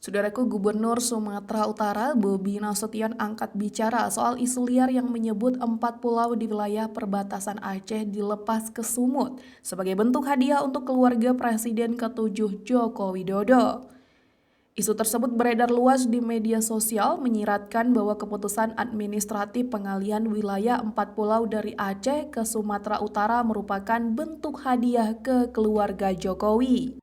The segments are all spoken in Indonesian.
Saudaraku, Gubernur Sumatera Utara Bobi Nasution angkat bicara soal isu liar yang menyebut 4 pulau di wilayah perbatasan Aceh dilepas ke Sumut sebagai bentuk hadiah untuk keluarga Presiden ke-7 Joko Widodo. Isu tersebut beredar luas di media sosial menyiratkan bahwa keputusan administratif pengalihan wilayah 4 pulau dari Aceh ke Sumatera Utara merupakan bentuk hadiah ke keluarga Jokowi.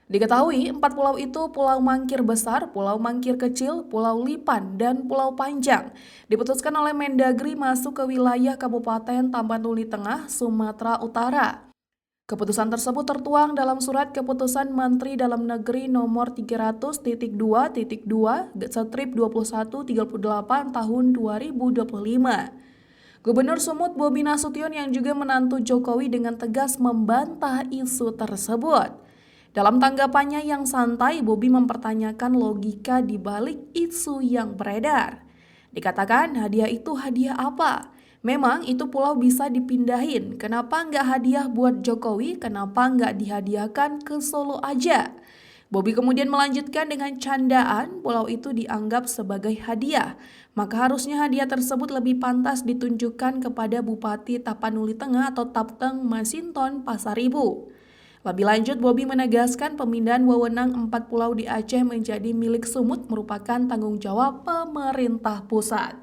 Diketahui, 4 pulau itu Pulau Mangkir Besar, Pulau Mangkir Kecil, Pulau Lipan, dan Pulau Panjang diputuskan oleh Mendagri masuk ke wilayah Kabupaten Tapanuli Tengah, Sumatera Utara. Keputusan tersebut tertuang dalam Surat Keputusan Menteri Dalam Negeri Nomor 300.2.2 Strip 2138 Tahun 2025. Gubernur Sumut Bobi Nasution yang juga menantu Jokowi dengan tegas membantah isu tersebut. Dalam tanggapannya yang santai, Bobi mempertanyakan logika di balik isu yang beredar. Dikatakan hadiah itu hadiah apa? Memang itu pulau bisa dipindahin, kenapa nggak hadiah buat Jokowi, kenapa nggak dihadiahkan ke Solo aja? Bobi kemudian melanjutkan dengan candaan pulau itu dianggap sebagai hadiah, maka harusnya hadiah tersebut lebih pantas ditunjukkan kepada Bupati Tapanuli Tengah atau Tapteng Masinton Pasaribu. Lebih lanjut, Bobi menegaskan pemindahan wewenang 4 pulau di Aceh menjadi milik Sumut merupakan tanggung jawab pemerintah pusat.